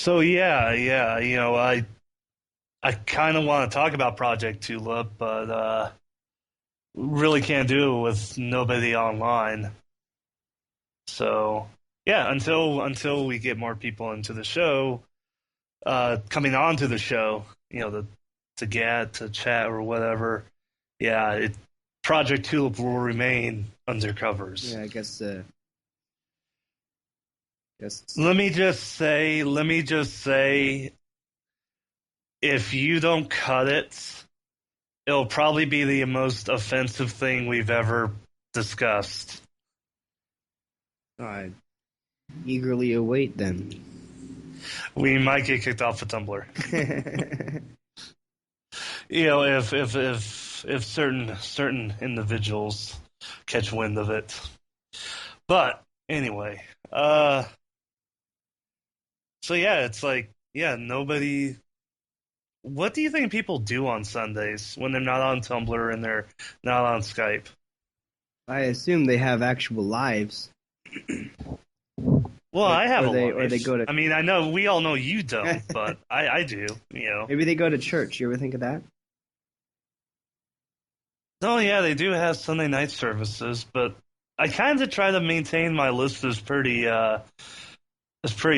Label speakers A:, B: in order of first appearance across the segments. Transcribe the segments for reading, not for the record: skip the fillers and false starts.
A: So yeah, I kind of want to talk about Project Tulip, but really can't do it with nobody online. So yeah, until we get more people into the show, coming on to the show, to chat or whatever. Yeah, Project Tulip will remain under covers.
B: Yeah, I guess. Guess.
A: Let me just say, if you don't cut it, it'll probably be the most offensive thing we've ever discussed.
B: I eagerly await then.
A: We might get kicked off of Tumblr. If certain individuals catch wind of it. But anyway, so yeah, it's like, yeah, nobody. What do you think people do on Sundays when they're not on Tumblr and they're not on Skype?
B: I assume they have actual lives.
A: Well, I have
B: or
A: a
B: they,
A: life.
B: Or they go to.
A: I mean, I know we all know you don't, but I do.
B: Maybe they go to church. You ever think of that?
A: Oh yeah, they do have Sunday night services, but I kind of try to maintain my list as pretty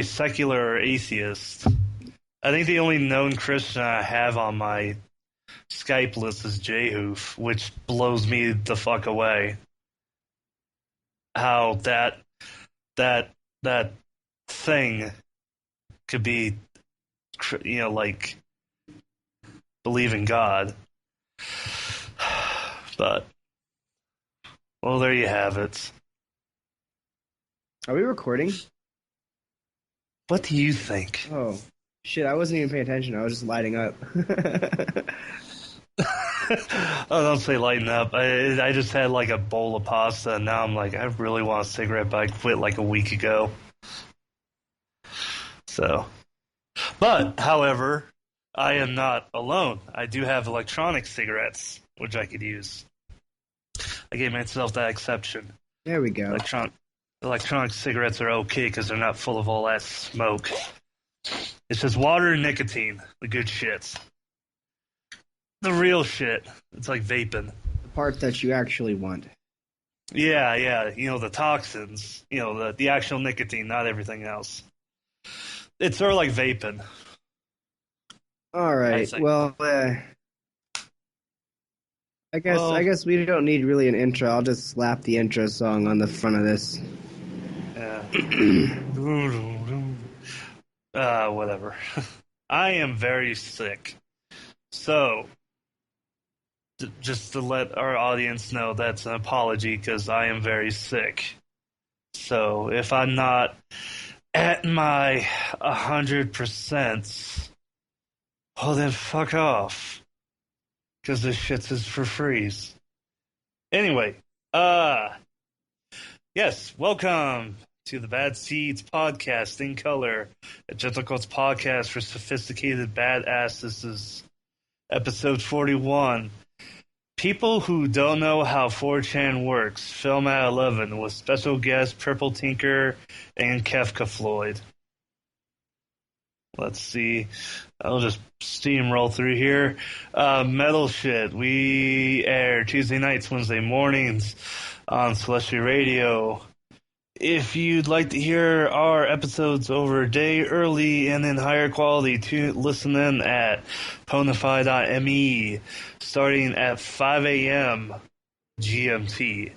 A: secular or atheist. I think the only known Christian I have on my Skype list is Jehoof, which blows me the fuck away. How that thing could be, like believe in God. But well, there you have it.
B: Are we recording?
A: What do you think?
B: Oh shit! I wasn't even paying attention. I was just lighting up.
A: Oh, don't say lighten up. I just had like a bowl of pasta, and now I'm like, I really want a cigarette, but I quit like a week ago. So, but however, I am not alone. I do have electronic cigarettes, which I could use. I gave myself that exception.
B: There we go.
A: Electronic cigarettes are okay because they're not full of all that smoke. It's just water and nicotine, the good shit. The real shit. It's like vaping.
B: The part that you actually want.
A: Yeah. The toxins. The actual nicotine, not everything else. It's sort of like vaping.
B: All right. Well, I guess we don't need really an intro. I'll just slap the intro song on the front of this.
A: Whatever. I am very sick. So, just to let our audience know, that's an apology because I am very sick. So, if I'm not at my 100%, well then fuck off. Because this shit is for freeze. Anyway, yes, welcome to the Bad Seeds podcast in color, a Gentle Quotes podcast for sophisticated badass. This is episode 41. People who don't know how 4chan works, film at 11 with special guest Purple Tinker and Kefkafloyd. Let's see. I'll just steamroll through here. Metal shit. We air Tuesday nights, Wednesday mornings on Celestial Radio. If you'd like to hear our episodes over a day early and in higher quality, listen in at ponify.me starting at 5 a.m. GMT.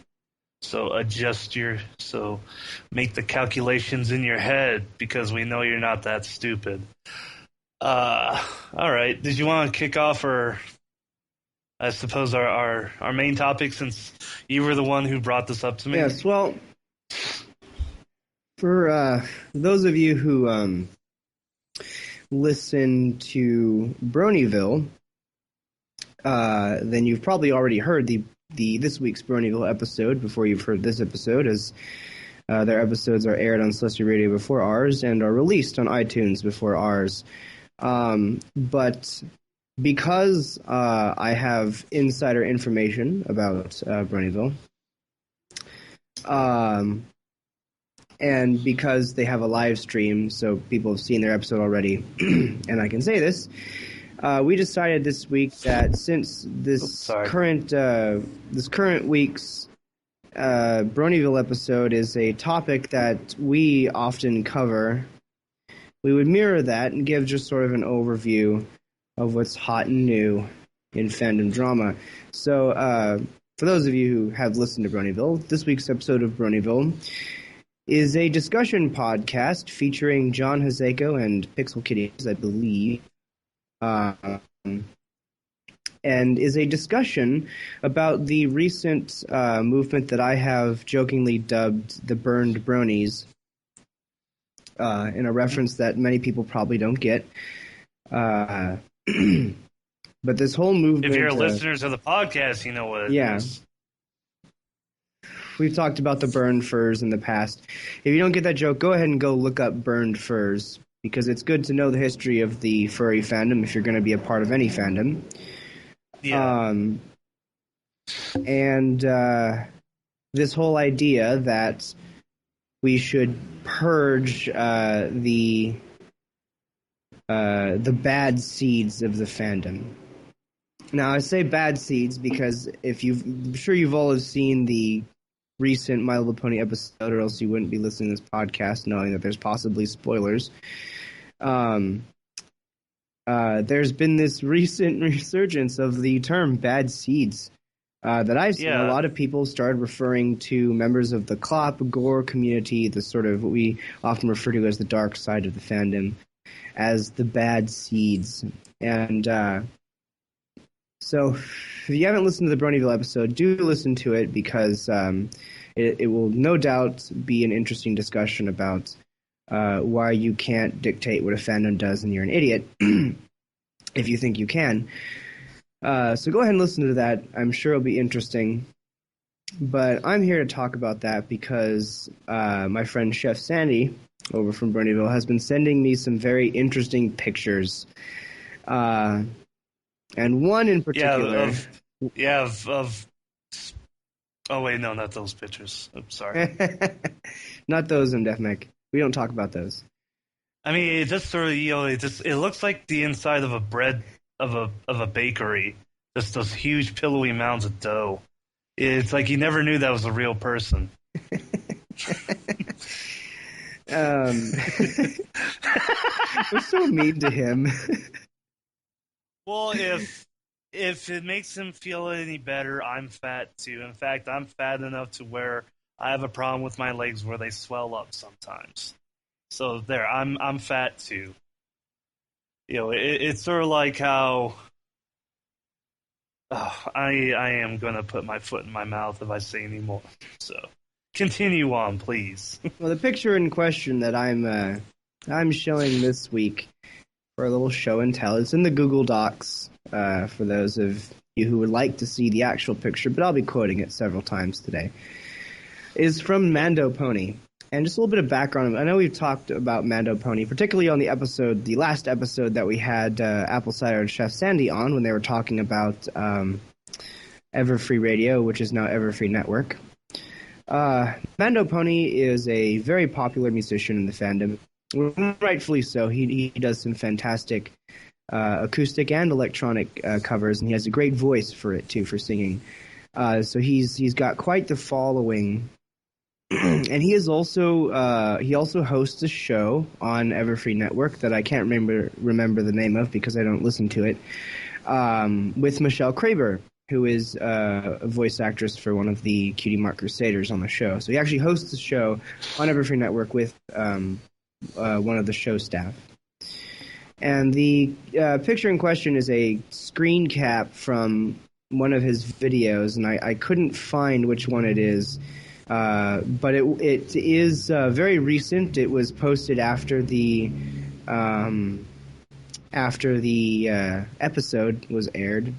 A: So make the calculations in your head because we know you're not that stupid. All right. Did you want to kick off I suppose our main topic, since you were the one who brought this up to me?
B: Yes, well, for those of you who listen to Bronyville, then you've probably already heard the this week's Bronyville episode before you've heard this episode, as their episodes are aired on Celestial Radio before ours and are released on iTunes before ours. But because I have insider information about Bronyville, And because they have a live stream, so people have seen their episode already, and I can say this, we decided this week that since this current week's Bronyville episode is a topic that we often cover, we would mirror that and give just sort of an overview of what's hot and new in fandom drama. So, for those of you who have listened to Bronyville, this week's episode of Bronyville is a discussion podcast featuring John Hazeko and Pixel Kitties, I believe, and is a discussion about the recent movement that I have jokingly dubbed the Burned Bronies, in a reference that many people probably don't get. But this whole movement...
A: If you're listeners of the podcast, you know what it is.
B: We've talked about the burned furs in the past. If you don't get that joke, go ahead and go look up burned furs, because it's good to know the history of the furry fandom if you're going to be a part of any fandom.
A: Yeah.
B: And this whole idea that we should purge the bad seeds of the fandom. Now, I say bad seeds because I'm sure you've all have seen the recent My Little Pony episode, or else you wouldn't be listening to this podcast knowing that there's possibly spoilers. There's been this recent resurgence of the term bad seeds that I've seen. A lot of people started referring to members of the Clop Gore community, the sort of what we often refer to as the dark side of the fandom, as the bad seeds. And so if you haven't listened to the Bronyville episode, do listen to it, because it will no doubt be an interesting discussion about why you can't dictate what a fandom does and you're an idiot if you think you can. So go ahead and listen to that. I'm sure it'll be interesting. But I'm here to talk about that because my friend Chef Sandy over from Bronyville has been sending me some very interesting pictures. And one in particular...
A: Oh, wait, no, not those pictures. I'm sorry.
B: Not those in Deathmech. We don't talk about those.
A: I mean, it just sort of, it looks like the inside of a bread, of a bakery. Just those huge pillowy mounds of dough. It's like you never knew that was a real person.
B: We're so mean to him.
A: Well, if it makes him feel any better, I'm fat too. In fact, I'm fat enough to where I have a problem with my legs where they swell up sometimes. So there, I'm fat too. It's sort of like how I am gonna put my foot in my mouth if I say any more. So continue on, please.
B: Well, the picture in question that I'm showing this week for a little show and tell, it's in the Google Docs for those of you who would like to see the actual picture, but I'll be quoting it several times today, is from Mando Pony. And just a little bit of background. I know we've talked about Mando Pony, particularly on the last episode that we had Apple Cider and Chef Sandy on, when they were talking about Everfree Radio, which is now Everfree Network. Mando Pony is a very popular musician in the fandom. Rightfully so. He does some fantastic acoustic and electronic covers, and he has a great voice for it too, for singing. So he's got quite the following. And he also hosts a show on Everfree Network that I can't remember the name of because I don't listen to it, with Michelle Kraber, who is a voice actress for one of the Cutie Mark Crusaders on the show. So he actually hosts a show on Everfree Network with one of the show staff. And the picture in question is a screen cap from one of his videos, and I couldn't find which one it is. But it is very recent. It was posted after the episode was aired,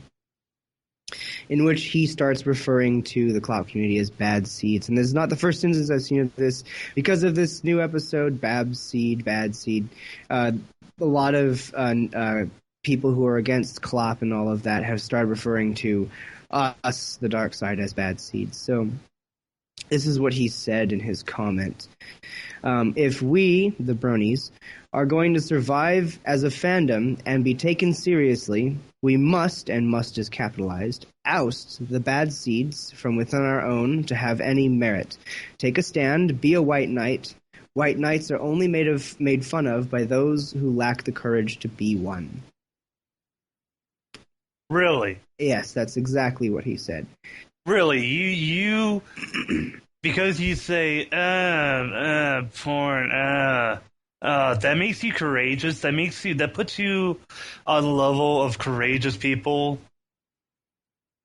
B: in which he starts referring to the Clop community as bad seeds. And this is not the first instance I've seen of this. Because of this new episode, bad seed, a lot of people who are against Clop and all of that have started referring to us, the dark side, as bad seeds. So This is what he said in his comment. If we, the Bronies, are going to survive as a fandom and be taken seriously, we must, and must is capitalized, oust the bad seeds from within our own to have any merit. Take a stand, be a white knight. White knights are only made fun of by those who lack the courage to be one.
A: Really?
B: Yes, that's exactly what he said.
A: Really? You because you say, porn, that makes you courageous. That puts you on the level of courageous people.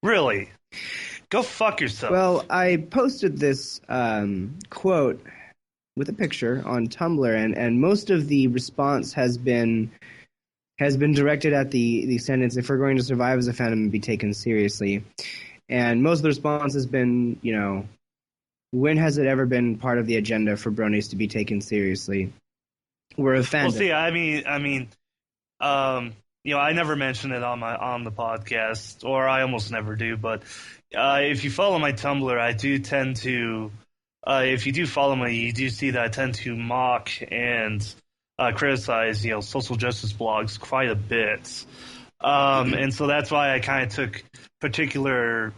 A: Really? Go fuck yourself.
B: Well, I posted this quote with a picture on Tumblr, and most of the response has been directed at the sentence, if we're going to survive as a fandom and be taken seriously. And most of the response has been, when has it ever been part of the agenda for bronies to be taken seriously? We're a fandom.
A: Well, see, I mean, I never mention it on the podcast, or I almost never do. But if you follow my Tumblr, I do tend to. If you do follow me, you do see that I tend to mock and criticize, social justice blogs quite a bit, and so that's why I kind of took particular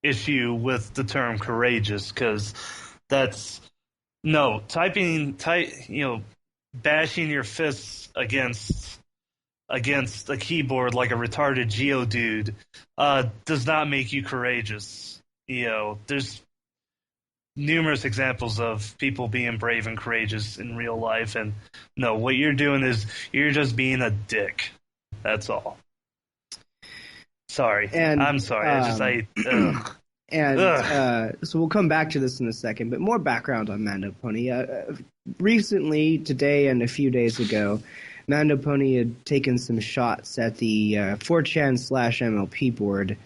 A: issue with the term courageous, because that's bashing your fists against a keyboard like a retarded Geodude does not make you courageous. There's numerous examples of people being brave and courageous in real life, and no, what you're doing is you're just being a dick. That's all. Sorry. I'm sorry.
B: So we'll come back to this in a second, but more background on Mando Pony. Recently, today and a few days ago, Mando Pony had taken some shots at the 4chan/MLP board.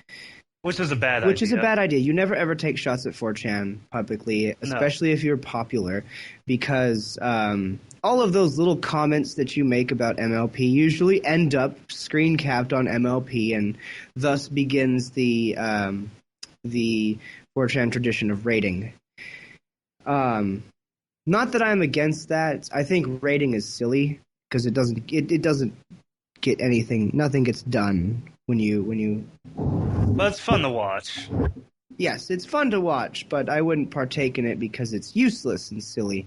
A: Which is a bad idea.
B: You never ever take shots at 4chan publicly, especially if you're popular, because all of those little comments that you make about MLP usually end up screen capped on MLP, and thus begins the 4chan tradition of rating. Not that I'm against that. I think rating is silly because it doesn't get anything. Nothing gets done when you.
A: But it's fun to watch.
B: Yes, it's fun to watch, but I wouldn't partake in it because it's useless and silly.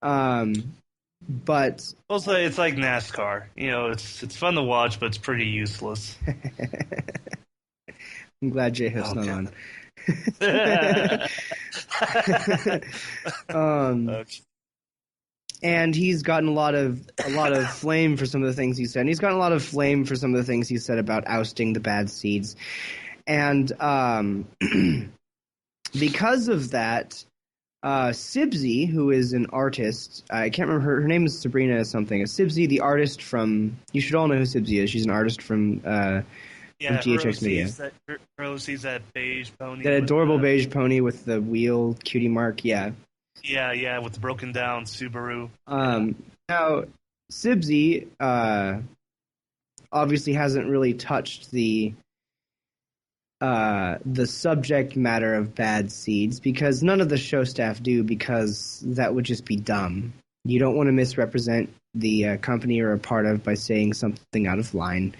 B: But
A: also, it's like NASCAR. It's fun to watch, but it's pretty useless.
B: I'm glad Jay Huff's not on. Okay. And he's gotten a lot of flame for some of the things he said. And he's gotten a lot of flame for some of the things he said about ousting the bad seeds. And because of that, Sibsy, who is an artist, I can't remember her name is Sabrina something. Sibsy, the artist from, you should all know who Sibsy is. She's an artist from GHX Media.
A: Rosie's that beige pony.
B: That adorable beige pony with the wheel cutie mark, yeah.
A: Yeah, with the broken down Subaru.
B: Now, Sibsy obviously hasn't really touched the subject matter of bad seeds, because none of the show staff do, because that would just be dumb. You don't want to misrepresent the company you're a part of by saying something out of line.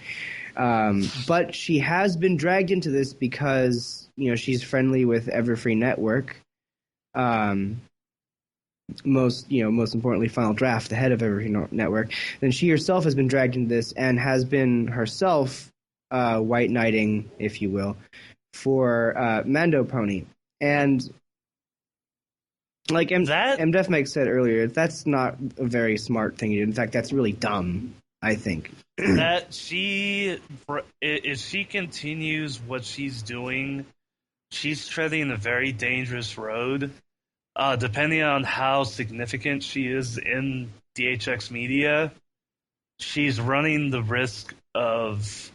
B: But she has been dragged into this because, she's friendly with Everfree Network. Most importantly, Final Draft, the head of Everfree Network. Then she herself has been dragged into this and has been herself white knighting, if you will, for Mando Pony. And like MDef Meg said earlier, that's not a very smart thing to do. In fact, that's really dumb, I think.
A: That if she continues what she's doing, she's treading a very dangerous road. Depending on how significant she is in DHX media, she's running the risk of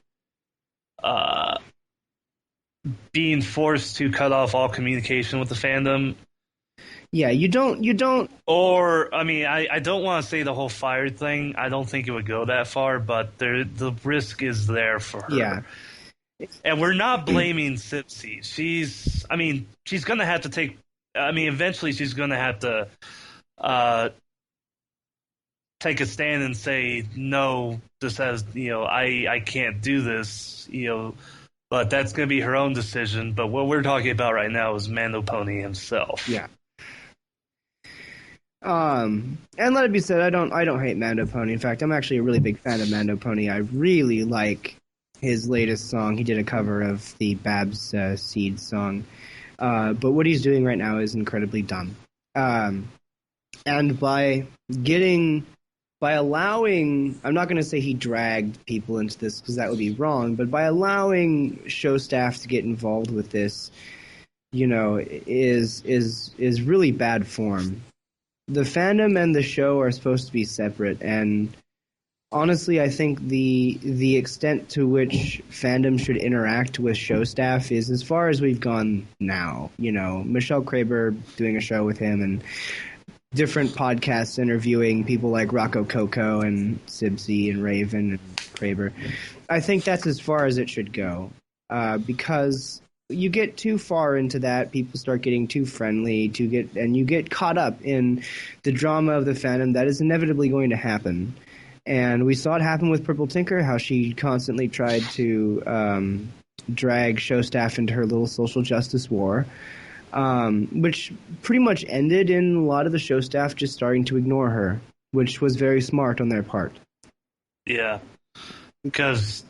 A: being forced to cut off all communication with the fandom.
B: Yeah, you don't.
A: Or, I don't want to say the whole fired thing. I don't think it would go that far, but the risk is there for her.
B: Yeah.
A: And we're not blaming Sipsy. She's going to have to eventually she's going to have to uh, take a stand and say, no, this has, I can't do this, but that's going to be her own decision. But what we're talking about right now is Mando Pony himself.
B: Yeah. And let it be said, I don't hate Mando Pony. In fact, I'm actually a really big fan of Mando Pony. I really like his latest song. He did a cover of the Babs Seed song. But what he's doing right now is incredibly dumb. And by allowing, I'm not going to say he dragged people into this because that would be wrong, but by allowing show staff to get involved with this, is really bad form. The fandom and the show are supposed to be separate, and honestly, I think the extent to which fandom should interact with show staff is as far as we've gone now. Michelle Kraber doing a show with him, and different podcasts interviewing people like Rocco Coco and Sibsy and Raven and Kraber. I think that's as far as it should go, because you get too far into that, people start getting too friendly, and you get caught up in the drama of the fandom that is inevitably going to happen. And we saw it happen with Purple Tinker, how she constantly tried to drag show staff into her little social justice war, which pretty much ended in a lot of the show staff just starting to ignore her, which was very smart on their part.
A: Yeah, because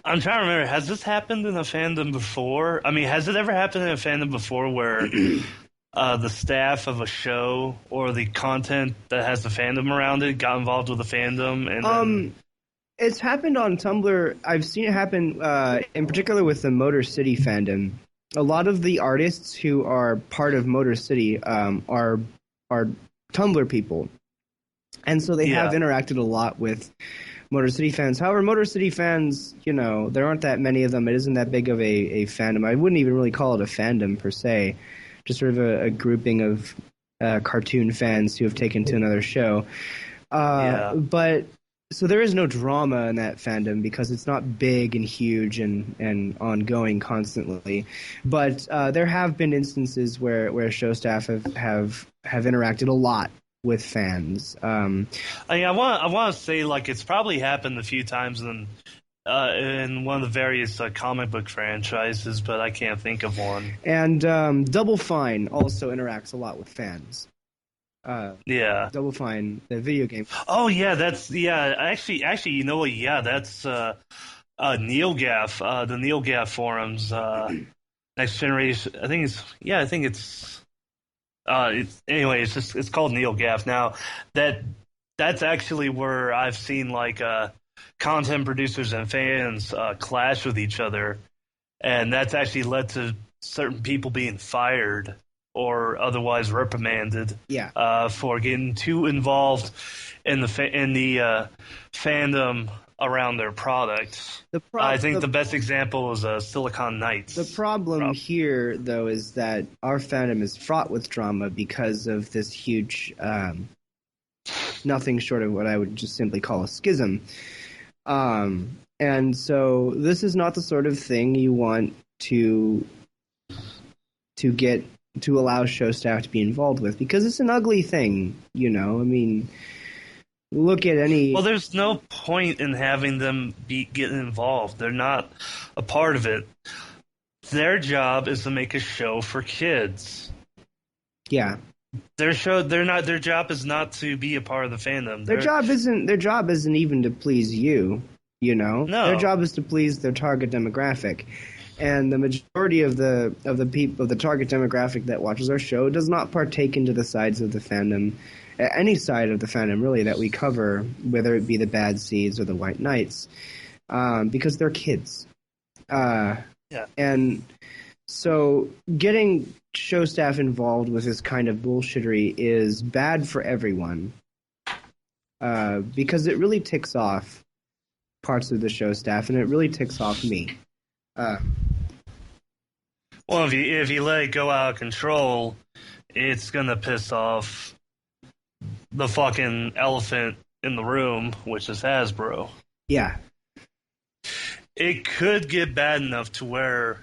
A: I'm trying to remember, has this happened in a fandom before? I mean, has it ever happened in a fandom before where the staff of a show or the content that has the fandom around it got involved with the fandom? And
B: it's happened on Tumblr. I've seen it happen in particular with the Motor City fandom. A lot of the artists who are part of Motor City are Tumblr people, and so they have interacted a lot with Motor City fans. However, Motor City fans, there aren't that many of them. It isn't that big of a fandom. I wouldn't even really call it a fandom per se, just sort of a grouping of cartoon fans who have taken to another show. But so there is no drama in that fandom because it's not big and huge and ongoing constantly. But there have been instances where show staff have interacted a lot with fans. I
A: want to say, like, it's probably happened a few times in one of the various comic book franchises, but I can't think of one.
B: And Double Fine also interacts a lot with fans. Double Fine, the video game.
A: Oh yeah, Actually, you know what? Yeah, that's NeoGAF, the NeoGAF forums. Next Generation. I think it's. Anyway, it's called NeoGAF now. That's actually where I've seen content producers and fans clash with each other, and that's actually led to certain people being fired or otherwise reprimanded for getting too involved in the fandom around their products. I think the best example is Silicon Knights.
B: The problem here, though, is that our fandom is fraught with drama because of this huge, nothing short of what I would just simply call a schism. And so this is not the sort of thing you want to allow show staff to be involved with, because it's an ugly thing, I mean, look at any...
A: Well, there's no point in having them get involved. They're not a part of it. Their job is to make a show for kids.
B: Yeah.
A: Their job is not to be a part of the fandom.
B: Their job isn't even to please you, No. Their job is to please their target demographic. And the majority of the people of the target demographic that watches our show does not partake into the sides of the fandom, any side of the fandom really that we cover, whether it be the Bad Seeds or the White Knights, because they're kids. And so getting show staff involved with this kind of bullshittery is bad for everyone, because it really ticks off parts of the show staff, and it really ticks off me.
A: Well, if you let it go out of control, it's gonna piss off the fucking elephant in the room, which is Hasbro.
B: Yeah.
A: it could get bad enough to where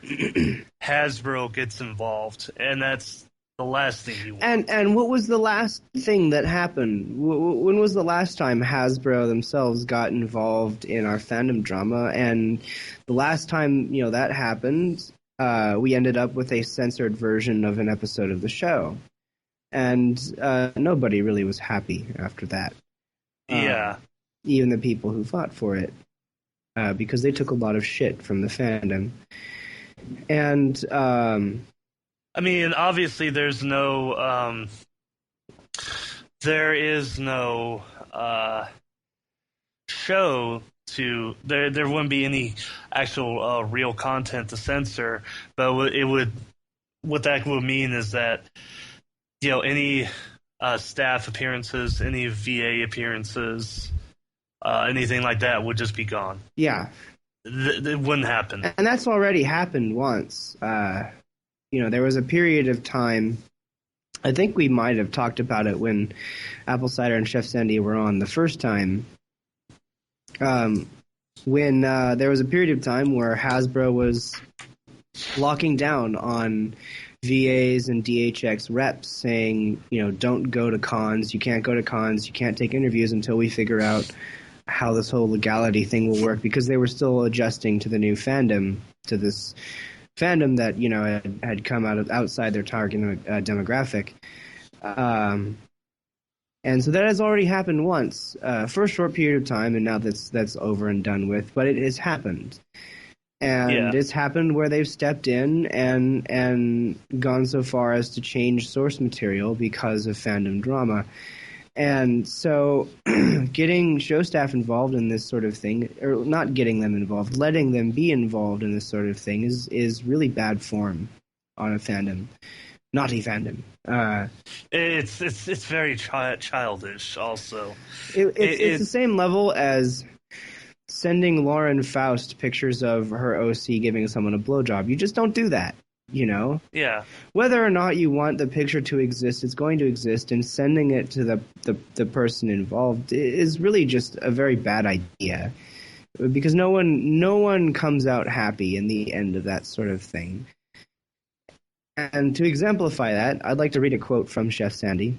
A: Hasbro gets involved, and that's the last thing you want.
B: And what was the last thing that happened? When was the last time Hasbro themselves got involved in our fandom drama? And the last time that happened, we ended up with a censored version of an episode of the show, and nobody really was happy after that.
A: Yeah.
B: Even the people who fought for it, because they took a lot of shit from the fandom. And
A: I mean, obviously, there is no show to there wouldn't be any actual real content to censor, but what that would mean is that any staff appearances, any VA appearances, anything like that would just be gone.
B: Yeah,
A: it wouldn't happen,
B: and that's already happened once. There was a period of time. I think we might have talked about it when Apple Cider and Chef Sandy were on the first time. When there was a period of time where Hasbro was locking down on VAs and DHX reps, saying, don't go to cons, you can't go to cons, you can't take interviews until we figure out how this whole legality thing will work, because they were still adjusting to the new fandom, to this fandom that had come out of outside their target demographic. And so that has already happened once for a short period of time, and now that's over and done with. But it has happened, and it's happened where they've stepped in and gone so far as to change source material because of fandom drama. And so getting show staff involved in this sort of thing, or not getting them involved, letting them be involved in this sort of thing is really bad form on a fandom. Naughty fandom.
A: It's very childish. Also,
B: it's the same level as sending Lauren Faust pictures of her OC giving someone a blowjob. You just don't do that.
A: Yeah.
B: Whether or not you want the picture to exist, it's going to exist, and sending it to the person involved is really just a very bad idea, because no one comes out happy in the end of that sort of thing. And to exemplify that, I'd like to read a quote from Chef Sandy.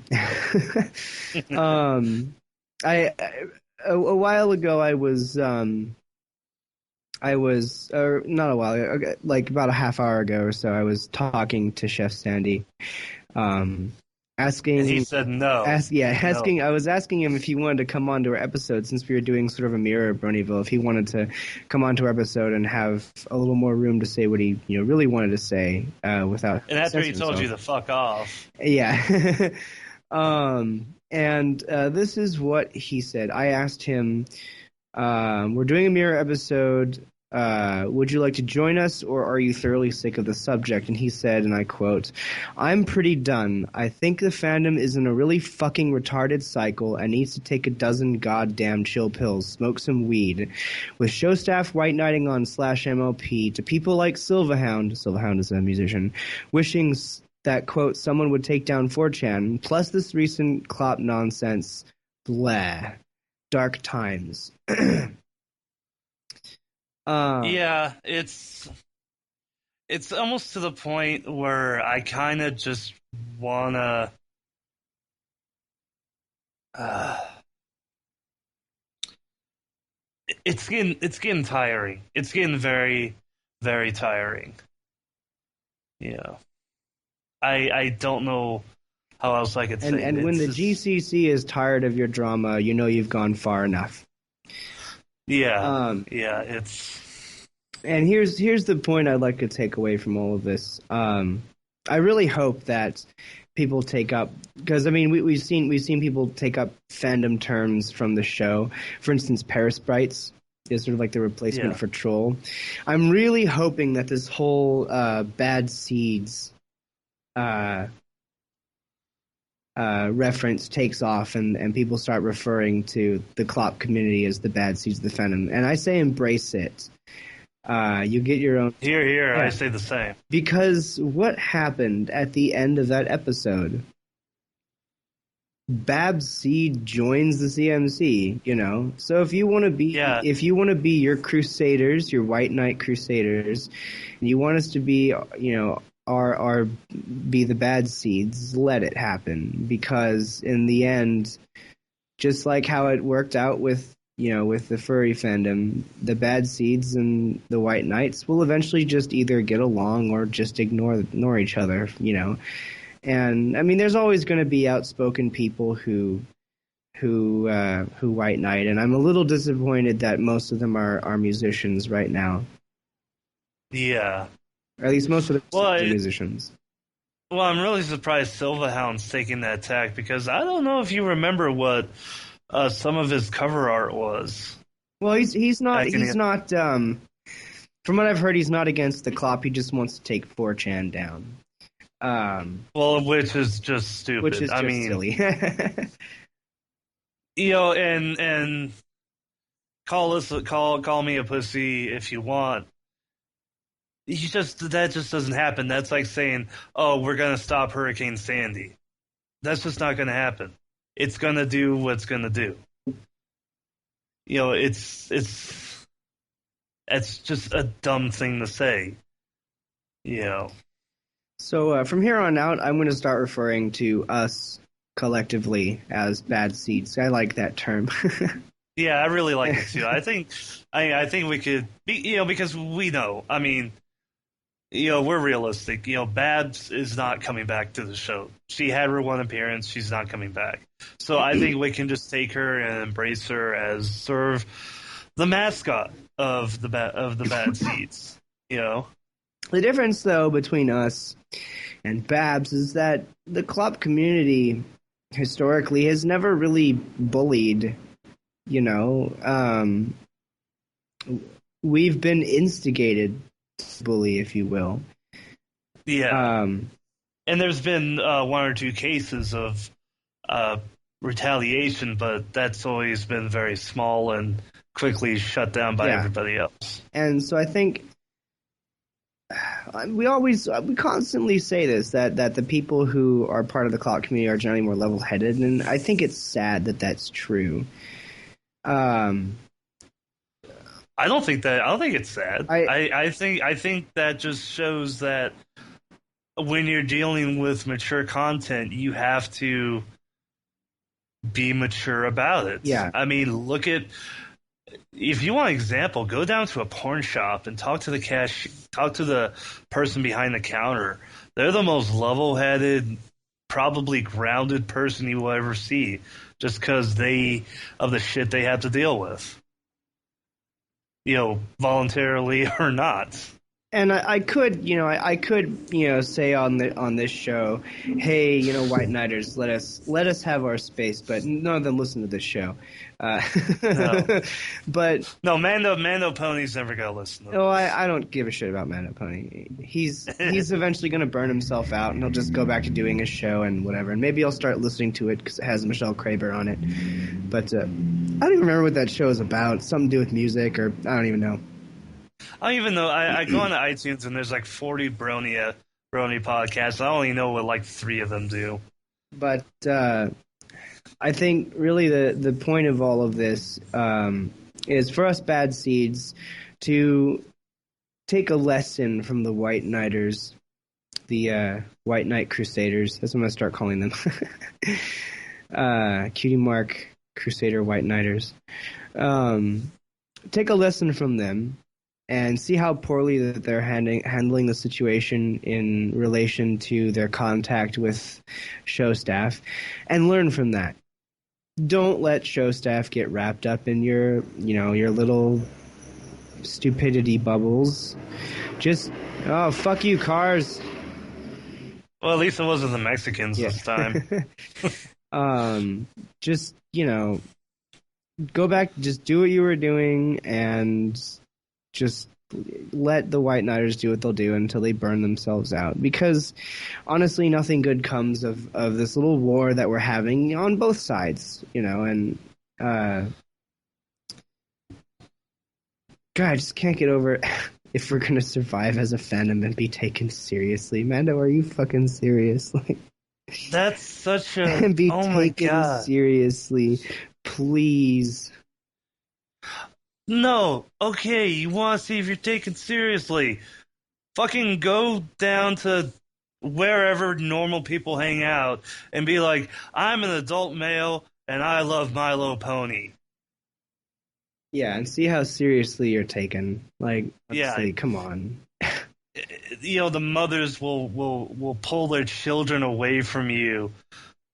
B: A while ago, I was not a while ago, like about a half hour ago or so, I was talking to Chef Sandy, asking.
A: And he said no.
B: Asking. No. I was asking him if he wanted to come on to our episode, since we were doing sort of a mirror of Bronyville, if he wanted to come on to our episode and have a little more room to say what he really wanted to say without.
A: And after he told you to fuck off.
B: Yeah. And this is what he said. I asked him, we're doing a mirror episode. Would you like to join us, or are you thoroughly sick of the subject? And he said, and I quote, "I'm pretty done. I think the fandom is in a really fucking retarded cycle and needs to take a dozen goddamn chill pills, smoke some weed. With show staff white knighting on /MLP to people like Silverhound is a musician, wishing that, quote, someone would take down 4chan, plus this recent Klopp nonsense, blah. Dark times."
A: Yeah, it's almost to the point where I kind of just wanna. It's getting tiring. It's getting very, very tiring. I don't know how else I could say it.
B: And when the GCC is tired of your drama, you've gone far enough.
A: Yeah, it's.
B: And here's the point I'd like to take away from all of this. I really hope that people take up, because I mean we've seen people take up fandom terms from the show. For instance, Parasprites is sort of like the replacement for troll. I'm really hoping that this whole bad seeds reference takes off, and people start referring to the Klopp community as the bad seeds of the fandom. And I say embrace it. You get your own.
A: Here, I say the same.
B: Because what happened at the end of that episode Babs Seed joins the CMC, you know. So
A: Yeah,
B: if you want to be your Crusaders, your White Knight Crusaders, and you want us to be, you know, our be the Bad Seeds, let it happen. Because in the end, just like how it worked out with, you know, with the furry fandom, the Bad Seeds and the White Knights will eventually just either get along or just ignore each other, you know. And I mean, there's always going to be outspoken people who white knight, and I'm a little disappointed that most of them are musicians right now.
A: yeah.
B: Or at least most of
A: Well,
B: them are musicians.
A: well, I'm really surprised Silverhound's taking that tack because I don't know if you remember what some of his cover art was.
B: Well,
A: Back in
B: he's
A: the,
B: not. From what I've heard, he's not against the clop. He just wants to take 4chan down.
A: well, which is just
B: Which
A: stupid.
B: is
A: I
B: just
A: mean,
B: silly.
A: you know, and call me a pussy if you want. That just doesn't happen. That's like saying, "Oh, we're gonna stop Hurricane Sandy." That's just not gonna happen. It's gonna do what's gonna do. You know, it's just a dumb thing to say. You know.
B: So from here on out, I'm going to start referring to us collectively as bad seeds. I like that term.
A: Yeah, I really like it too. I think we could be, you know, because we know. I mean, you know, we're realistic. You know, Babs is not coming back to the show. She had her one appearance. She's not coming back. So I think we can just take her and embrace her as sort of the mascot of the bad seeds. You know.
B: The difference, though, between us and Babs is that the club community historically has never really bullied. You know, we've been instigated to bully, if you will.
A: Yeah. And there's been one or two cases of retaliation, but that's always been very small and quickly shut down by everybody else.
B: And so I think we constantly say this that the people who are part of the clock community are generally more level-headed, and I think it's sad that that's true.
A: I don't think it's sad. I think that just shows that when you're dealing with mature content, you have to be mature about it.
B: Yeah.
A: I mean, if you want an example, go down to a porn shop and talk to the person behind the counter. They're the most level-headed, probably grounded person you will ever see, just because of the shit they have to deal with. You know, voluntarily or not.
B: And I could say on this show, hey, you know, White Knighters, let us have our space, but none of them listen to this show.
A: No.
B: But
A: no, Mando Pony's never gonna listen to this.
B: Oh, I don't give a shit about Mando Pony. He's eventually gonna burn himself out, and he'll just go back to doing his show and whatever. And maybe I'll start listening to it because it has Michelle Kraber on it. But I don't even remember what that show is about. Something to do with music, or I don't even know.
A: I don't even know. I go on iTunes and there's like 40 Brony podcasts. I only know what like 3 of them do.
B: But I think really the point of all of this is for us bad seeds to take a lesson from the White Knighters, the White Knight Crusaders. That's what I'm going to start calling them. Cutie Mark Crusader White Knighters. Take a lesson from them and see how poorly that they're handling the situation in relation to their contact with show staff, and learn from that. Don't let show staff get wrapped up in your little stupidity bubbles. Just, oh, fuck you, cars.
A: Well, at least it wasn't the Mexicans this time.
B: Just, go back, just do what you were doing, and just let the White Knighters do what they'll do until they burn themselves out. Because, honestly, nothing good comes of this little war that we're having on both sides, and God, I just can't get over if we're gonna survive as a fandom and be taken seriously. Mando, are you fucking serious?
A: That's such a...
B: and be
A: Oh my
B: taken
A: God.
B: seriously. Please.
A: No. Okay, you want to see if you're taken seriously. Fucking go down to wherever normal people hang out and be like, I'm an adult male and I love My Little Pony.
B: Yeah, and see how seriously you're taken. Like, let's
A: Yeah,
B: see, come on.
A: the mothers will pull their children away from you.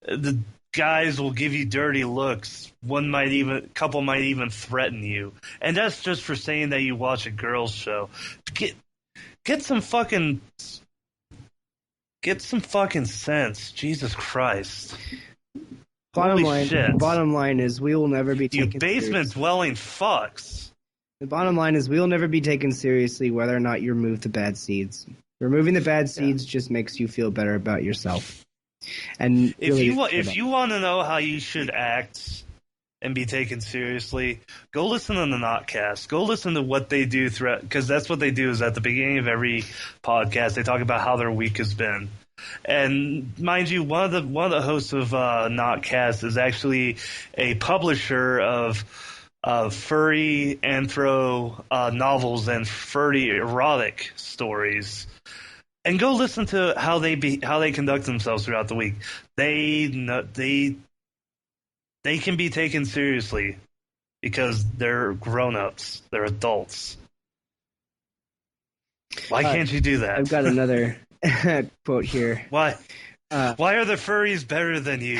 A: The guys will give you dirty looks. Couple might even threaten you, and that's just for saying that you watch a girls' show. Get some fucking sense, Jesus Christ! Holy shit!
B: Bottom line is we will never be
A: You
B: taken
A: basement
B: seriously.
A: dwelling fucks.
B: The bottom line is we will never be taken seriously whether or not you remove the bad seeds. Removing the bad seeds just makes you feel better about yourself. And
A: If you want to know how you should act and be taken seriously, go listen to the Notcast. Go listen to what they do throughout, because that's what they do. Is at the beginning of every podcast, they talk about how their week has been. And mind you, one of the hosts of Notcast is actually a publisher of furry anthro novels and furry erotic stories. And go listen to how they conduct themselves throughout the week. They can be taken seriously because they're grown-ups. They're adults. Why can't you do that?
B: I've got another quote here.
A: Why are the furries better than you?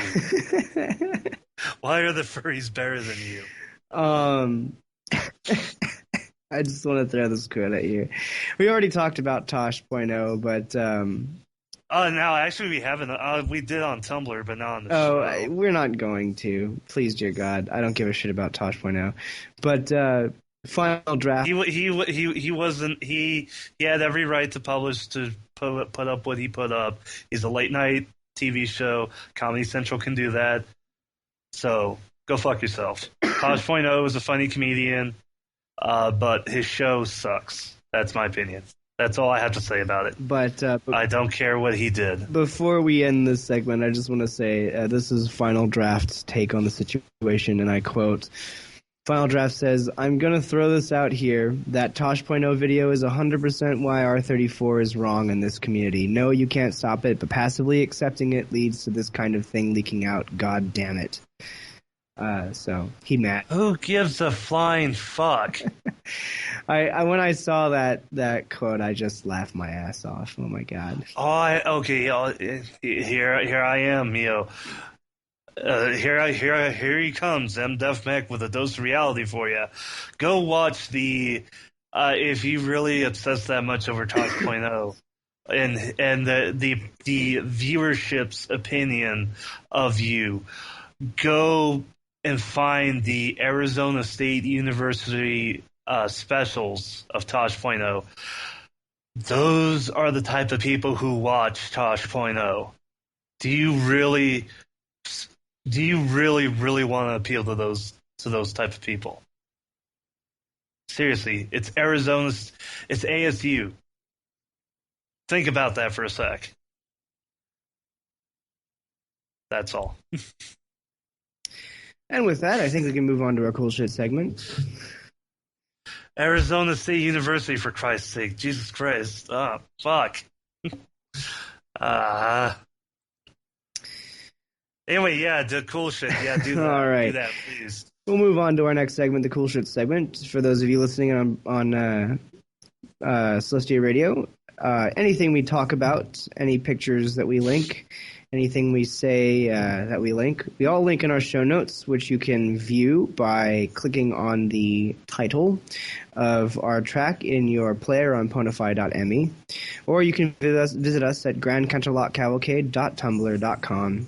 A: Why are the furries better than you?
B: I just want to throw this quote at you. We already talked about Tosh.0, but
A: no, actually we haven't. We did on Tumblr, but not on the show.
B: We're not going to. Please, dear God, I don't give a shit about Tosh.0. But final draft.
A: He wasn't. He had every right to publish, to put up what he put up. He's a late night TV show. Comedy Central can do that. So go fuck yourself. Tosh.0 is a funny comedian, but his show sucks. That's my opinion. That's all I have to say about it.
B: But
A: I don't care what he did.
B: Before we end this segment, I just want to say this is Final Draft's take on the situation, and I quote, Final Draft says, I'm going to throw this out here. That Tosh.0 video is 100% why R34 is wrong in this community. No, you can't stop it, but passively accepting it leads to this kind of thing leaking out. God damn it. So he mad.
A: Who gives a flying fuck?
B: When I saw that quote, I just laughed my ass off. Oh my God.
A: Here I am, here he comes, M. Def Mech with a dose of reality for you. Go watch if you really obsess that much over Tosh.0 and the viewership's opinion of you, go and find the Arizona State University specials of Tosh.0. Those are the type of people who watch Tosh.0. Do you really want to appeal to those type of people? Seriously, it's ASU. Think about that for a sec. That's all.
B: And with that, I think we can move on to our cool shit segment.
A: Arizona State University, for Christ's sake. Jesus Christ. Oh, fuck. Anyway, yeah, the cool shit. Yeah, do that.
B: All right.
A: Do that, please.
B: We'll move on to our next segment, the cool shit segment. For those of you listening on Celestia Radio, anything we talk about, any pictures that we link, anything we say that we link, we all link in our show notes, which you can view by clicking on the title of our track in your player on ponify.me, or you can visit us at grandcanterlotcavalcade.tumblr.com.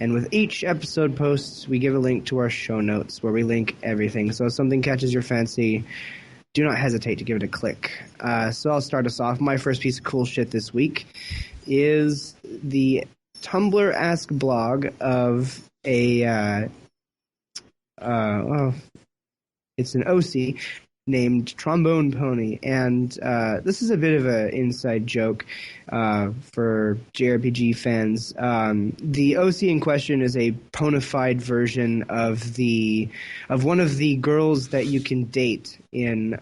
B: And with each episode post, we give a link to our show notes where we link everything. So if something catches your fancy, do not hesitate to give it a click. So I'll start us off. My first piece of cool shit this week is the Tumblr Ask blog of it's an OC named Trombone Pony, and this is a bit of an inside joke for JRPG fans. The OC in question is a ponified version of one of the girls that you can date in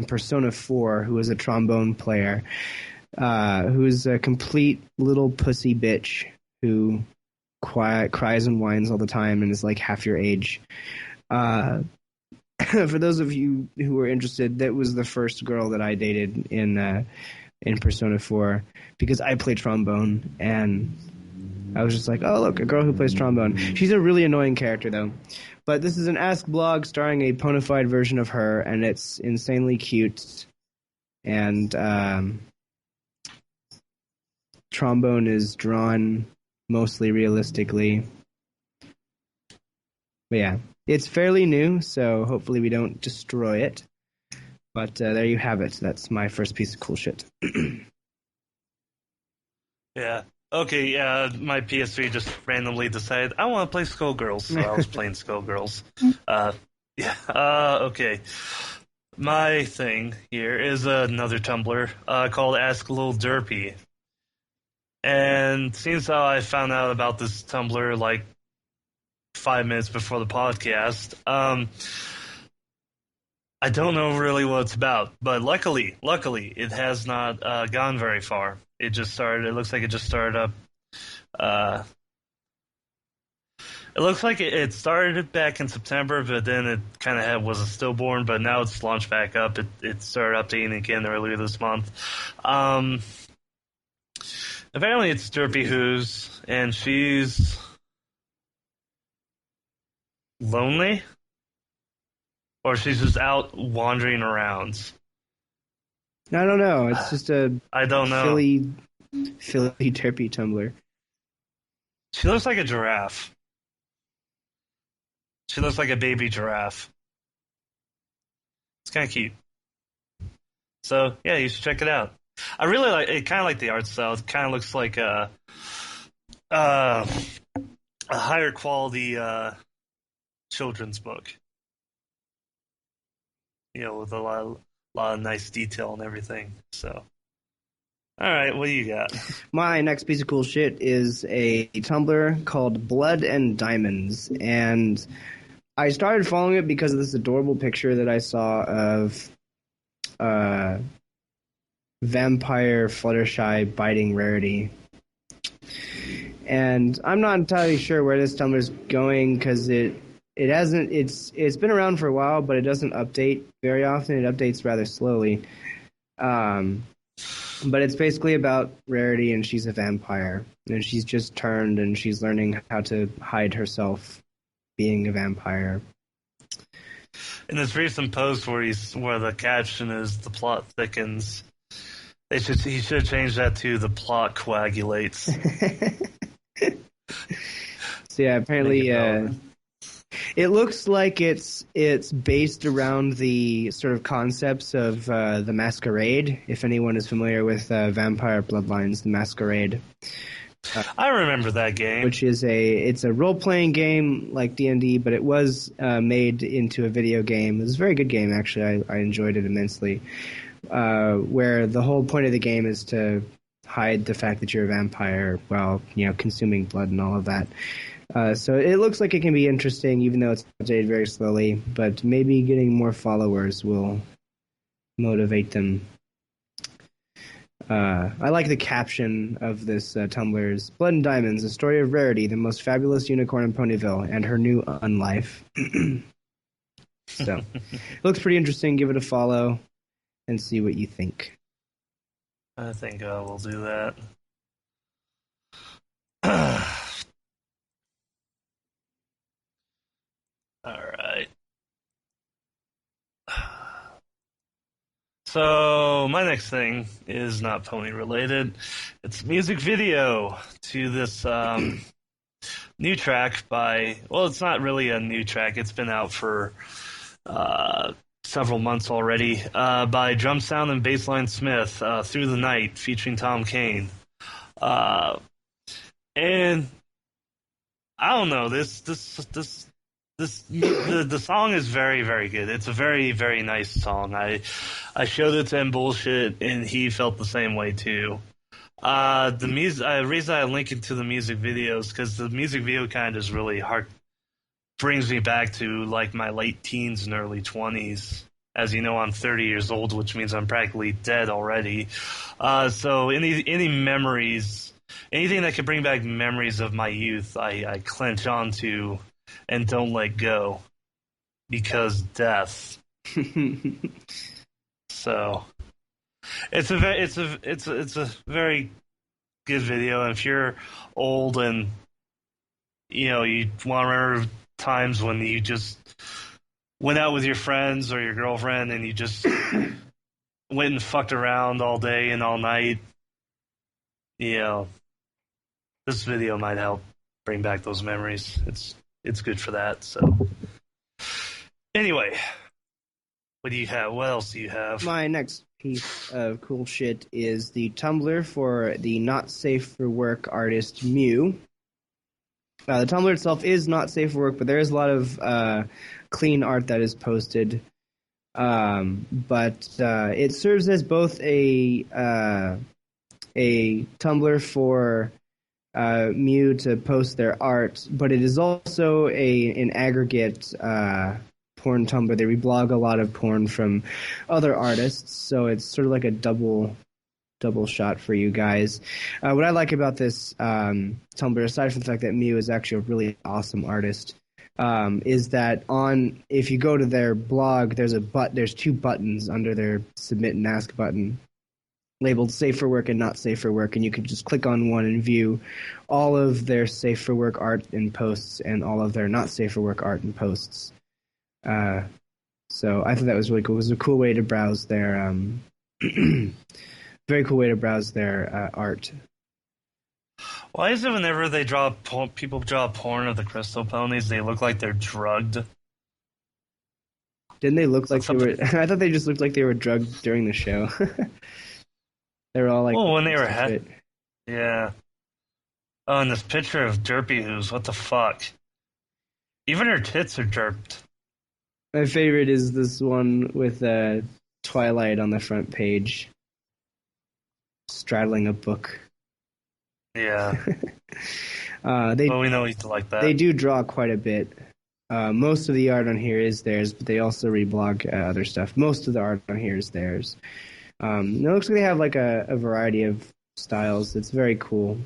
B: Persona 4, who is a trombone player, who's a complete little pussy bitch who cries and whines all the time and is like half your age. For those of you who are interested, that was the first girl that I dated in Persona 4 because I play trombone, and I was just like, oh, look, a girl who plays trombone. She's a really annoying character, though. But this is an Ask blog starring a ponified version of her, and it's insanely cute. And trombone is drawn mostly realistically. But yeah, it's fairly new, so hopefully we don't destroy it. But there you have it. That's my first piece of cool shit.
A: Yeah. Okay, my PS3 just randomly decided I want to play Skullgirls, so I was playing Skullgirls. Okay. My thing here is another Tumblr called Ask Lil Derpy. And since I found out about this Tumblr like 5 minutes before the podcast, I don't know really what it's about, but luckily, it has not gone very far. It looks like it just started up. It looks like it started back in September, but then it kind of was a stillborn, but now it's launched back up. It started updating again earlier this month. Apparently it's Derpy Who's, and she's lonely? Or she's just out wandering around.
B: I don't know. It's just
A: I don't know.
B: Philly Derpy Tumblr.
A: She looks like a giraffe. She looks like a baby giraffe. It's kind of cute. So, yeah, you should check it out. I really like it. Kind of like the art style. It kind of looks like a higher quality children's book. You know, with a lot of nice detail and everything. So, all right, what do you got?
B: My next piece of cool shit is a Tumblr called Blood and Diamonds, and I started following it because of this adorable picture that I saw of vampire Fluttershy biting Rarity. And I'm not entirely sure where this Tumblr's going because it hasn't. It's been around for a while, but it doesn't update very often. It updates rather slowly. But it's basically about Rarity, and she's a vampire, and she's just turned, and she's learning how to hide herself, being a vampire.
A: In this recent post where the caption is "the plot thickens," he should change that to "the plot coagulates."
B: So yeah, apparently it looks like it's based around the sort of concepts of the Masquerade. If anyone is familiar with Vampire Bloodlines, the Masquerade.
A: I remember that game,
B: which is it's a role playing game like D&D, but it was made into a video game. It was a very good game, actually. I enjoyed it immensely. Where the whole point of the game is to hide the fact that you're a vampire while consuming blood and all of that. So it looks like it can be interesting, even though it's updated very slowly. But maybe getting more followers will motivate them. I like the caption of this Tumblr's Blood and Diamonds, a story of Rarity, the most fabulous unicorn in Ponyville, and her new unlife. So, it looks pretty interesting. Give it a follow and see what you think.
A: I think I will do that. All right. So my next thing is not pony related. It's a music video to this new track by. Well, it's not really a new track. It's been out for several months already. By Drum Sound and Bassline Smith, "Through the Night," featuring Tom Kane. And I don't know, this the song is very, very good. It's a very, very nice song. I showed it to him bullshit, and he felt the same way too. The music, reason I link it to the music videos because the music video kind of is really hard, brings me back to like my late teens and early 20s. As you know, I'm 30 years old, which means I'm practically dead already. So any memories, anything that could bring back memories of my youth, I clench onto and don't let go because death. So it's a very good video. And if you're old and you want to remember times when you just went out with your friends or your girlfriend and you just went and fucked around all day and all night, this video might help bring back those memories. It's good for that. So anyway, what do you have? What else do you have?
B: My next piece of cool shit is the Tumblr for the not safe for work artist Mew. The Tumblr itself is not safe for work, but there is a lot of clean art that is posted. But it serves as both a Tumblr for Mew to post their art, but it is also an aggregate porn Tumblr. They reblog a lot of porn from other artists, so it's sort of like a double shot for you guys. What I like about this Tumblr, aside from the fact that Mew is actually a really awesome artist, is that if you go to their blog, there's two buttons under their submit and ask button, labeled safe for work and not safe for work, and you can just click on one and view all of their safe for work art and posts and all of their not safe for work art and posts. So I thought that was really cool. It was a cool way to browse their very cool way to browse their art.
A: Why is it whenever they people draw porn of the crystal ponies, they look like they're drugged?
B: Didn't they look like they were? I thought they just looked like they were drugged during the show. They were all like,
A: well, when they were yeah. Oh, and this picture of Derpy Who's, what the fuck? Even her tits are derped.
B: My favorite is this one with Twilight on the front page, straddling a book.
A: Yeah.
B: Well,
A: we know you like that.
B: They do draw quite a bit. Most of the art on here is theirs, but they also reblog other stuff. Most of the art on here is theirs. It looks like they have like a variety of styles. It's very cool.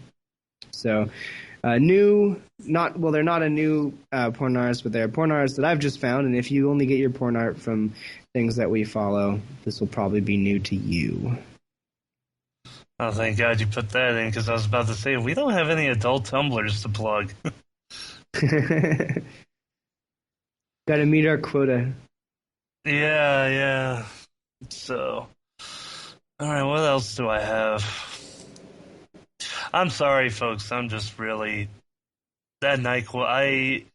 B: So, they're not a new porn artist, but they're a porn artist that I've just found. And if you only get your porn art from things that we follow, this will probably be new to you.
A: Oh, thank God you put that in, because I was about to say, we don't have any adult Tumblrs to plug.
B: Gotta meet our quota.
A: Yeah. So, alright, what else do I have? I'm sorry, folks, I'm just really... That NyQuil,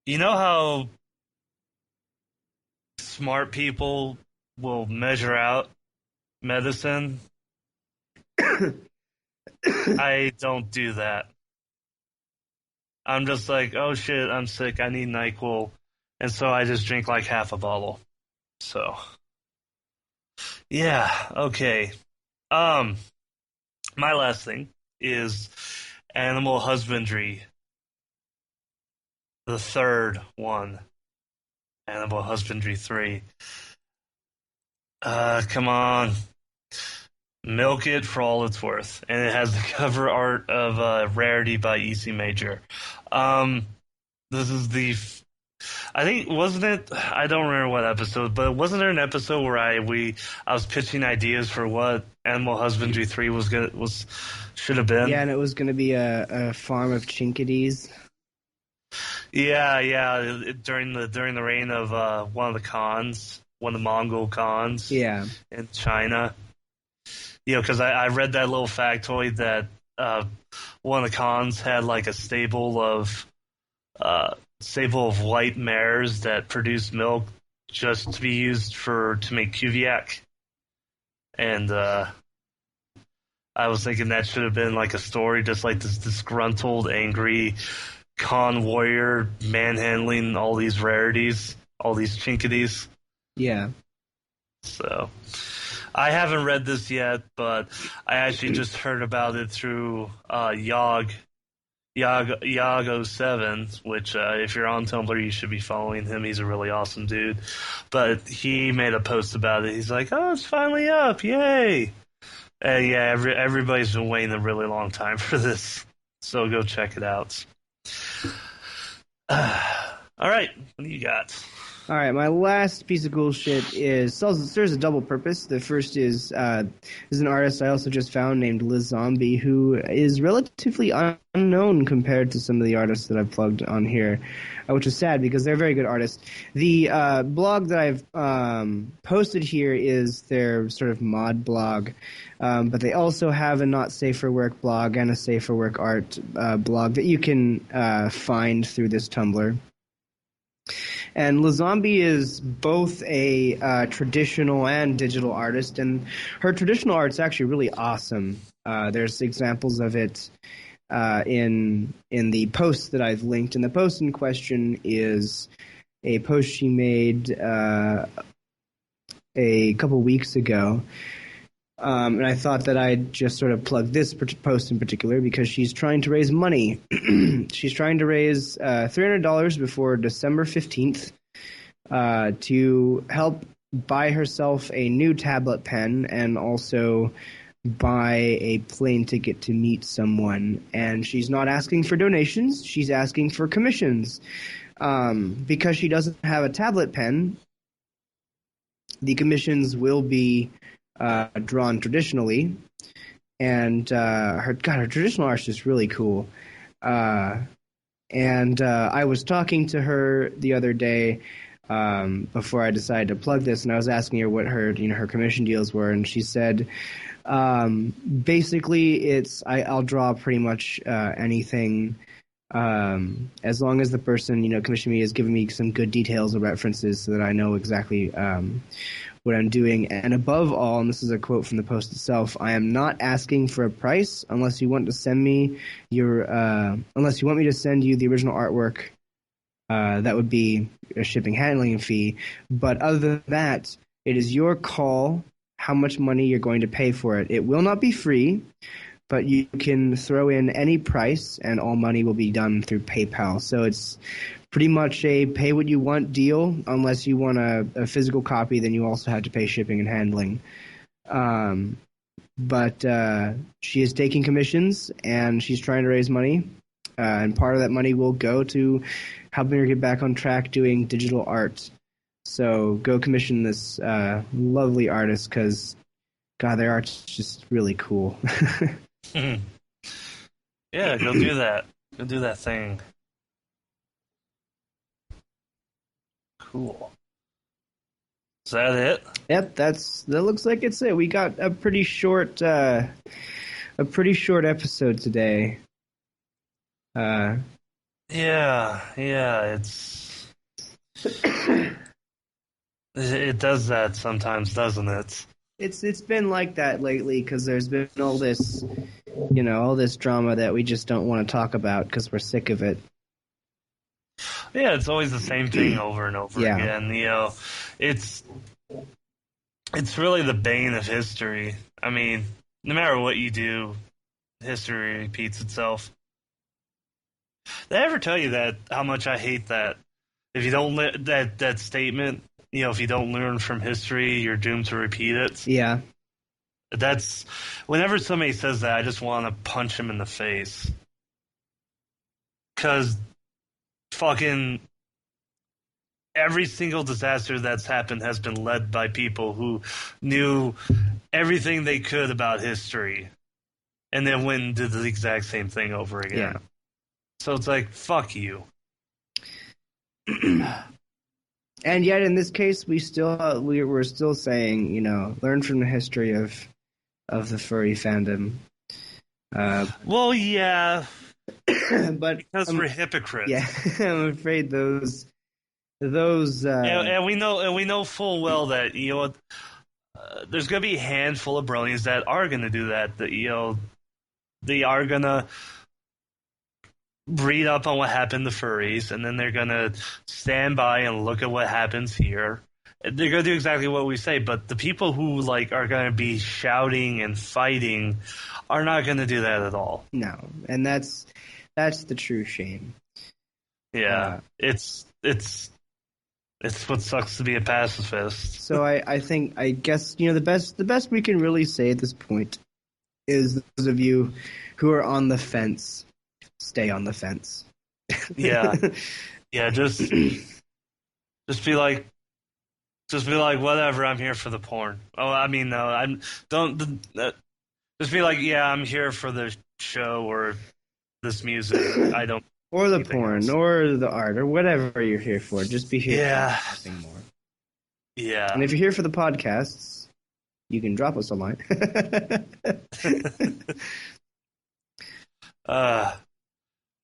A: you know how smart people will measure out medicine? I don't do that. I'm just like, oh shit, I'm sick, I need NyQuil. And so I just drink like half a bottle. So, yeah, okay. My last thing is animal husbandry. The third one. Animal Husbandry 3. Come on. Milk it for all it's worth. And it has the cover art of Rarity by EC Major. This is I think, wasn't it? I don't remember what episode, but wasn't there an episode where I was pitching ideas for what Animal Husbandry 3 should have been?
B: Yeah, and it was going to be a farm of chinkies.
A: Yeah. During the reign of one of the Khans, one of the Mongol Khans.
B: Yeah. In
A: China. Because I read that little factoid that one of the Khans had like a stable of white mares that produced milk just to be used to make Kuviak. And I was thinking that should have been like a story, just like this disgruntled, angry con warrior manhandling all these rarities, all these chinkities.
B: Yeah.
A: So I haven't read this yet, but I actually just heard about it through Yag07, which if you're on Tumblr, you should be following him. He's a really awesome dude. But he made a post about it. He's like, "Oh, it's finally up! Yay!" Yeah, everybody's been waiting a really long time for this, so go check it out. All right, what do you got?
B: All right, my last piece of cool shit serves a double purpose. The first is an artist I also just found named Liz Zombie, who is relatively unknown compared to some of the artists that I've plugged on here, which is sad because they're very good artists. The blog that I've posted here is their sort of mod blog, but they also have a Not Safe for Work blog and a Safe for Work art blog that you can find through this Tumblr. And Lazombie is both a traditional and digital artist, and her traditional art's actually really awesome. There's examples of it in the post that I've linked, and the post in question is a post she made a couple weeks ago. And I thought that I'd just sort of plug this post in particular because she's trying to raise money. She's trying to raise $300 before December 15th to help buy herself a new tablet pen and also buy a plane ticket to meet someone. And she's not asking for donations. She's asking for commissions. Because she doesn't have a tablet pen, the commissions will be drawn traditionally, and her traditional art is just really cool. And I was talking to her the other day before I decided to plug this, and I was asking her what her commission deals were, and she said basically I'll draw pretty much anything. As long as the person commissioning me is giving me some good details or references so that I know exactly what I'm doing. And above all, and this is a quote from the post itself, I am not asking for a price unless you want to send me unless you want me to send you the original artwork. That would be a shipping handling fee. But other than that, it is your call how much money you're going to pay for it. It will not be free, but you can throw in any price and all money will be done through PayPal. So it's pretty much a pay what you want deal. Unless you want a physical copy, then you also have to pay shipping and handling. But she is taking commissions and she's trying to raise money. And part of that money will go to helping her get back on track doing digital art. So go commission this lovely artist because, God, their art's just really cool.
A: Yeah, go do that. Go do that thing. Cool. Is that it?
B: Yep, that looks like it's it. We got a pretty short episode today.
A: Yeah, it does that sometimes, doesn't it?
B: It's been like that lately because there's been all this drama that we just don't want to talk about because we're sick of it.
A: Yeah, it's always the same thing over and over again. It's really the bane of history. I mean, no matter what you do, history repeats itself. Did I ever tell you that how much I hate that? If you don't that statement, if you don't learn from history, you're doomed to repeat it.
B: Yeah.
A: That's whenever somebody says that, I just want to punch him in the face. 'Cause fucking every single disaster that's happened has been led by people who knew everything they could about history and then went and did the exact same thing over again.
B: Yeah.
A: So it's like, fuck you.
B: And yet, in this case, we're still saying, learn from the history of the furry fandom.
A: Well, yeah,
B: but
A: because we're hypocrites.
B: Yeah, I'm afraid those.
A: And we know full well that there's gonna be a handful of bronies that are gonna do that. That they are gonna read up on what happened to furries, and then they're gonna stand by and look at what happens here. They're gonna do exactly what we say, but the people who like are gonna be shouting and fighting are not gonna do that at all.
B: No, and that's the true shame.
A: Yeah, it's what sucks to be a pacifist.
B: So I guess the best we can really say at this point is those of you who are on the fence, stay on the fence.
A: Yeah, yeah, just be like. Just be like, whatever. I'm here for the porn. Oh, I mean, no. Just be like, yeah, I'm here for the show or this music. I don't.
B: Or the porn, else. Or the art, or whatever you're here for. Just be here for nothing more.
A: Yeah.
B: And if you're here for the podcasts, you can drop us a line.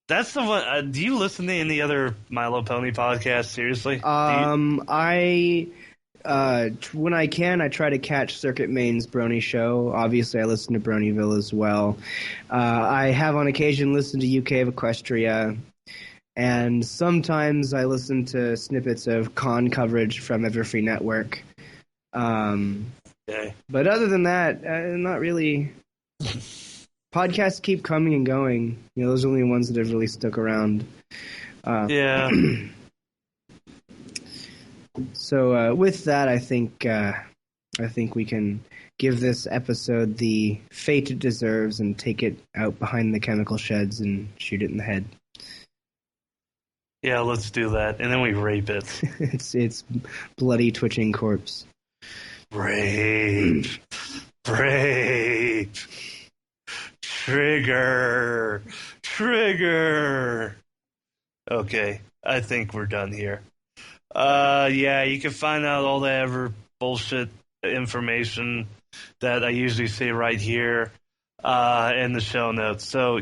A: That's the one. Do you listen to any other My Little Pony podcasts? Seriously?
B: When I can, I try to catch Circuit Main's Brony show. Obviously, I listen to Bronyville as well. I have on occasion listened to UK of Equestria, and sometimes I listen to snippets of con coverage from Everfree Network.
A: Okay.
B: But other than that, not really. Podcasts keep coming and going. Those are the only ones that have really stuck around.
A: Yeah.
B: So with that, I think we can give this episode the fate it deserves and take it out behind the chemical sheds and shoot it in the head.
A: Yeah, let's do that, and then we rape it.
B: It's bloody twitching corpse.
A: Rape, trigger. Okay, I think we're done here. Yeah, you can find out all the ever bullshit information that I usually say right here in the show notes. So